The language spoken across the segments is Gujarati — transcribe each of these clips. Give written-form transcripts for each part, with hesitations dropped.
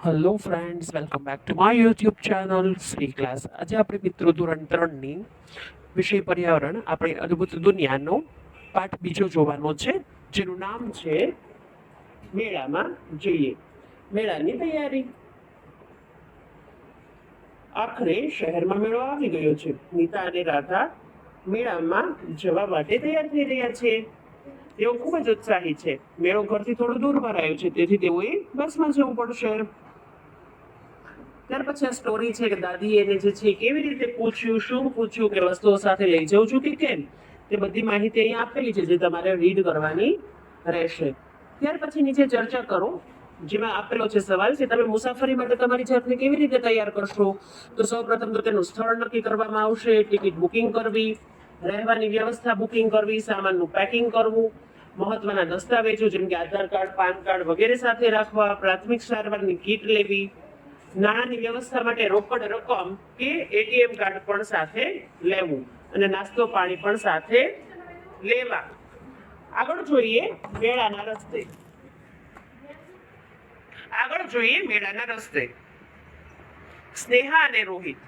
Hello friends, welcome back to my YouTube channel Shri class. આજે આપણે મિત્રો ધોરણ 3ની વિષય પર્યાવરણ આપણી અદ્ભુત દુનિયાનો પાઠ બીજો જોવાનો છે, જેનું નામ છે મેળામાં જઈએ. મેળાની તૈયારી. આખરે શહેરમાં મેળો આવી ગયો છે. નીતા અને રાધા મેળામાં જવા માટે તૈયાર થઈ રહ્યા છે. તેઓ ખૂબ જ ઉત્સાહી છે. મેળો ઘરથી થોડો દૂર ભરાયો છે, તેથી તેઓએ બસમાં જવું પડશે. ત્યાર પછી આ સ્ટોરી છે કે દાદી એને જે છે કેવી રીતે પૂછ્યું, શું પૂછ્યું, કે વસ્તુઓ સાથે લઈ જવું છું કે કેમ, તે બધી માહિતી અહીંયા આપેલી છે, જે તમારે રીડ કરવાની રહેશે. ત્યાર પછી નીચે ચર્ચા કરો, જેમાં આપેલો છે સવાલ છે, તમે મુસાફરી માટે તમારી જાતને કેવી રીતે તૈયાર કરશો? તો સૌપ્રથમ તો તેનું સ્થળ નક્કી કરવામાં આવશે, ટિકિટ બુકિંગ કરવી, રહેવાની વ્યવસ્થા બુકિંગ કરવી, સામાનનું પેકિંગ કરવું, મહત્વના દસ્તાવેજો જેમ કે આધાર કાર્ડ, પાન કાર્ડ વગેરે સાથે રાખવા, પ્રાથમિક સારવારની કીટ લેવી, નાણાંની વ્યવસ્થા માટે રોકડ રકમ કે એટીએમ કાર્ડ પણ સાથે લેવું, અને નાસ્તો પાણી પણ સાથે લેવા. આગળ જોઈએ મેળાના રસ્તે. સ્નેહા અને રોહિત,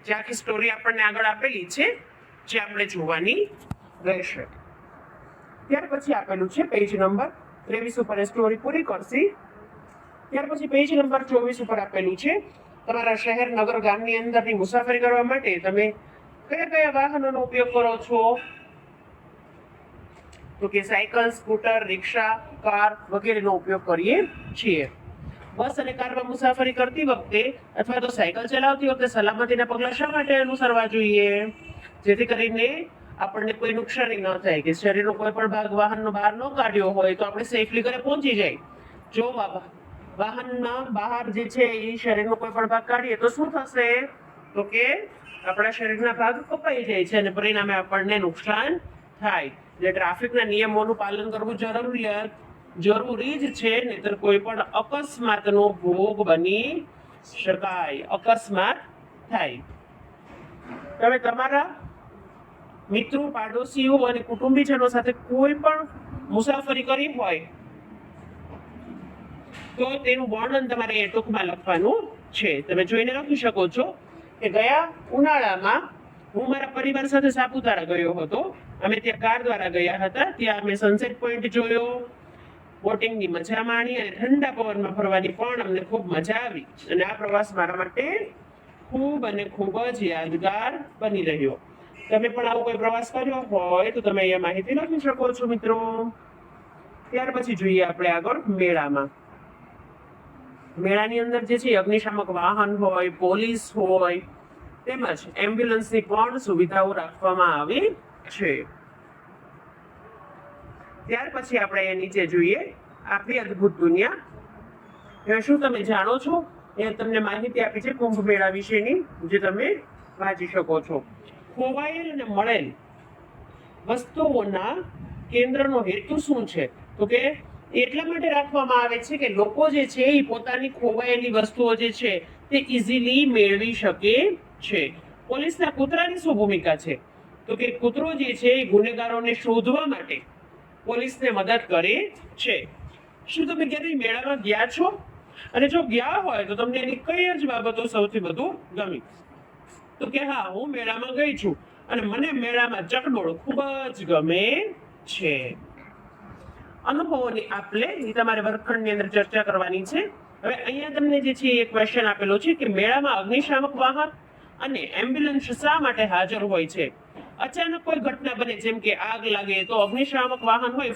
જે આખી સ્ટોરી આપણને આગળ આપેલી છે, જે આપણે જોવાની રહેશે. ત્યાર પછી આપેલું છે પેજ નંબર 23 ઉપર સ્ટોરી પૂરી કરશી. ત્યાર પછી પેજ નંબર 24 ઉપર આપેલું છે, તમારા શહેર, નગર, ગામની અંદરની મુસાફરી કરવા માટે તમે કયા કયા વાહનોનો ઉપયોગ કરો છો? તો કે સાયકલ, સ્કૂટર, રિક્ષા, કાર વગેરેનો ઉપયોગ કરીએ છીએ. બસ અને કારમાં મુસાફરી કરતી વખતે અથવા તો સાયકલ ચલાવતી વખતે સલામતીના પગલાં શા માટે અનુસરવા જોઈએ? જેથી કરીને આપણને કોઈ નુકસાની ન થાય, કે શરીરનો કોઈ પણ ભાગ વાહનનો બહાર ન કાઢ્યો હોય તો આપણે સેફલી ઘરે પહોંચી જાય. જો વાહનમાં બહાર જે છે એ શરીરનો કોઈ પણ ભાગ કાઢીએ તો શું થશે? તો કે આપણા શરીરના ભાગ કપાઈ જાય છે અને પરિણામે આપણને નુકસાન થાય. એટલે ટ્રાફિકના નિયમોનું પાલન કરવું જરૂરી જ છે, નહીતર કોઈ પણ અકસ્માતનો ભોગ બની શકાય. અકસ્માત થાય. તમે તમારા મિત્રો, પાડોશીઓ અને કુટુંબીજનો સાથે કોઈ પણ મુસાફરી કરી હોય તો તેનું વર્ણન તમારે ટૂંકમાં લખવાનું છે. તમે જોઈને લખી શકો છો કે ગયા ઉનાળામાં હું મારા પરિવાર સાથે સાપુતારા ગયો હતો. અમે ત્યાં કાર દ્વારા ગયા હતા. ત્યાં અમે સનસેટ પોઈન્ટ જોયો, બોટિંગની મજા માણી અને ઠંડા પવનમાં ફરવાની પણ અમને ખૂબ મજા આવી. અને આ પ્રવાસ મારા માટે ખૂબ જ યાદગાર બની રહ્યો. તમે પણ આવો કોઈ પ્રવાસ કર્યો હોય તો તમે અહીંયા માહિતી લખી શકો છો મિત્રો. ત્યાર પછી જોઈએ આપણે આગળ મેળામાં. મેળાની અંદર જે છે અગ્નિશામક વાહન હોય, પોલીસ હોય, તેમજ એમ્બ્યુલન્સની પણ સુવિધાઓ રાખવામાં આવી છે. ત્યાર પછી આપણે અહીંયા નીચે જોઈએ આપણી અદ્ભુત દુનિયા. શું તમે જાણો છો? એ તમને માહિતી આપી છે કુંભ મેળા વિશેની, જે તમે વાંચી શકો છો. ખોવાયેલ અને મળેલ વસ્તુઓના કેન્દ્રનો હેતુ શું છે? તો કે એટલા માટે રાખવામાં આવે છે કે લોકો જે છે એ પોતાની ખોવાયેલી વસ્તુઓ જે છે તે ઇઝીલી મેળવી શકે છે. પોલીસના કૂતરાની શું ભૂમિકા છે? તો કે કૂતરો જે છે એ ગુનેગારોને શોધવા માટે પોલીસને મદદ કરે છે. શું તમે ક્યારેય મેળામાં ગયા છો? અને જો ગયા હોય તો તમને એની કઈ જ બાબતો સૌથી વધુ ગમી? તો કે હા, હું મેળામાં ગઈ છું અને મને મેળામાં ચકડોળ ખૂબ જ ગમે છે. અનુભવોની આપલે એ તમારે વર્ગખંડની અંદર ચર્ચા કરવાની છે. હવે અહીંયા તમને જે છે એક ક્વેશ્ચન આપેલો છે કે મેળામાં અગ્નિશામક વાહન અને એમ્બ્યુલન્સ શા માટે હાજર હોય છે? અચાનક કોઈ ઘટના બને, જેમ કે આગ લાગે, તો અગ્નિશામક વાહન હોય,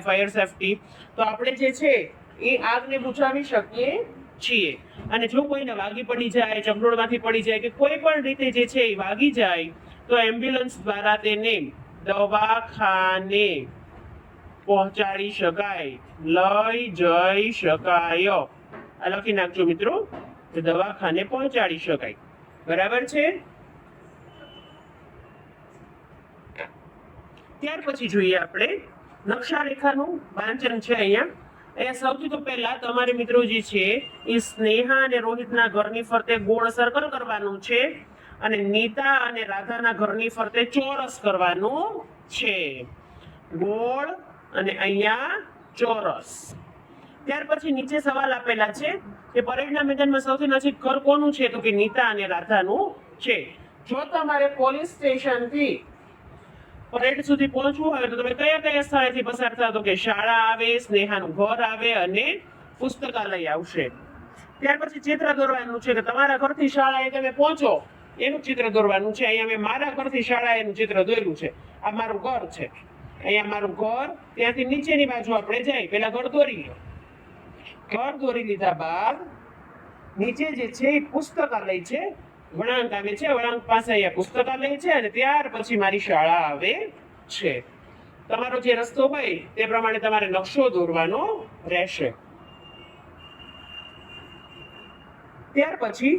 ફાયર સેફટી, તો આપણે જે છે એ આગને બુઝાવી શકીએ છીએ. અને જો કોઈને વાગી પડી જાય, ચકડોળમાંથી પડી જાય, કે કોઈ પણ રીતે જે છે એ વાગી જાય, તો એમ્બ્યુલન્સ દ્વારા તેને દવાખાને પહોંચાડી શકાય, લઈ જઈ શકાય. આ લખી નાખજો મિત્રો, દવાખાને પહોંચાડી શકાય. બરાબર છે? ત્યાર પછી જોઈએ આપણે નકશા રેખાનું વાંચન છે. અહીંયા સૌથી તો પહેલા તમારે મિત્રો જે છે એ સ્નેહા અને રોહિતના ઘરની ફરતે ગોળ સર્કલ કરવાનું છે, અને નીતા અને રાધાના ઘરની ફરતે ચોરસ કરવાનું છે. ગોળ અને અહીંયા ચોરસ. ત્યાર પછી નીચે સવાલ આપેલા છે કે પરેડના મેદાનમાં સૌથી નજીક ઘર કોનું છે? તો કે નીતા અને રાધાનું છે. જો તમારે પોલીસ સ્ટેશનથી પરેડ સુધી પહોંચવું હોય તો તમે કયા કયા સ્થળેથી પસાર થાવ? તો કે શાળા આવે, સ્નેહાનું ઘર આવે અને પુસ્તકાલય આવશે. ત્યાર પછી ચિત્ર દોરવાનું છે કે તમારા ઘરથી શાળાએ તમે પહોંચો એનું ચિત્ર દોરવાનું છે. અહીંયા મેં મારા ઘરથી શાળા એનું ચિત્ર દોર્યું છે. આ મારું ઘર છે, અહીંયા મારું ઘર, ત્યાંથી નીચેની બાજુ આપણે જાય, પેલા ઘર દોરી લો. ઘર દોરી લીધા બાદ નીચે જે છે એ પુસ્તકાલય છે, વળાંક આવે છે, વળાંક પાસે અહીંયા પુસ્તકાલય છે અને ત્યાર પછી મારી શાળા આવે છે. તમારો જે રસ્તો હોય તે પ્રમાણે તમારે નકશો દોરવાનો રહેશે. ત્યાર પછી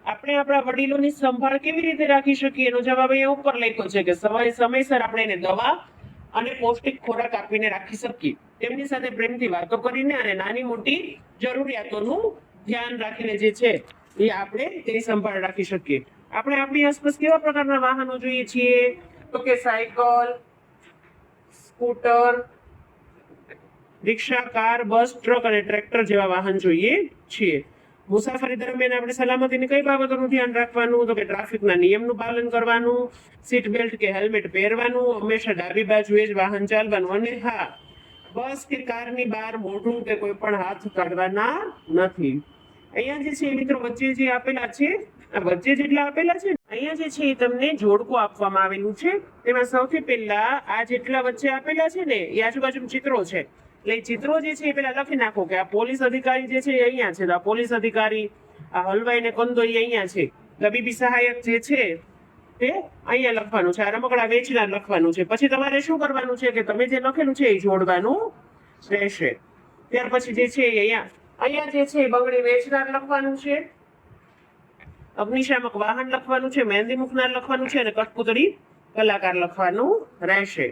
આપણે આપણા વડીલોની સંભાળ કેવી રીતે રાખી શકીએ? એનો જવાબ અહીંયા ઉપર લખ્યો છે કે સમયસર આપણે એને દવા અને પૌષ્ટિક ખોરાક આપીને રાખી શકીએ. તેમની સાથે પ્રેમથી વાતો કરીને અને નાની મોટી જરૂરિયાતોનું ધ્યાન રાખીને જે છે એ આપણે તેની સંભાળ રાખી શકીએ. આપણે આપણી આસપાસ કેવા પ્રકારના વાહનો જોઈએ છીએ? તો કે સાયકલ, સ્કૂટર, રિક્ષા, કાર, બસ, ટ્રક અને ટ્રેક્ટર જેવા વાહન જોઈએ છીએ. મુસાફરી દરમિયાન આપણે સલામતીની કઈ બાબતોનું ધ્યાન રાખવાનું? તો કે ટ્રાફિકના નિયમનું પાલન કરવાનું, સીટ બેલ્ટ કે હેલ્મેટ પહેરવાનું, હંમેશા ડાબી બાજુએ જ વાહન ચાલવાનું અને હા, બસ કે કારની બહાર મોઢું કે કોઈ પણ હાથ કાઢવાના નથી. અહીંયા જે છે મિત્રો વચ્ચે જે આપેલા છે, આ વચ્ચે જેટલા આપેલા છે અહીંયા જે છે એ તમને જોડકું આપવામાં આવેલું છે. તેમાં સૌથી પહેલા આ જેટલા વચ્ચે આપેલા છે ને એ આજુબાજુ ચિત્રો છે. એટલે ચિત્રો જે છે એ પેલા લખી નાખો કે આ પોલીસ અધિકારી જે છે એ અહીંયા છે, તો આ પોલીસ અધિકારી, આ હલવાઈ ને કંદોઈ અહીંયા છે, તબીબી સહાયક જે છે તે અહીંયા લખવાનું છે, આ રમકડા વેચનાર લખવાનું છે. પછી તમારે શું કરવાનું છે કે તમે જે લખેલું છે એ જોડવાનું રહેશે. ત્યાર પછી જે છે અહીંયા જે છે બંગડી વેચનાર લખવાનું છે, અગ્નિશામક વાહન લખવાનું છે, મહેંદી મૂકનાર લખવાનું છે અને કઠપૂતળી કલાકાર લખવાનું રહેશે.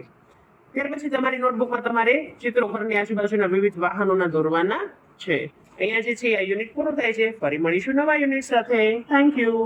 ત્યાર પછી તમારી નોટબુકમાં તમારે ચિત્રો ઘરની આજુબાજુના વિવિધ વાહનોના દોરવાના છે. અહીંયા જે છે આ યુનિટ પૂરું થાય છે. ફરી મળીશું નવા યુનિટ સાથે. Thank you.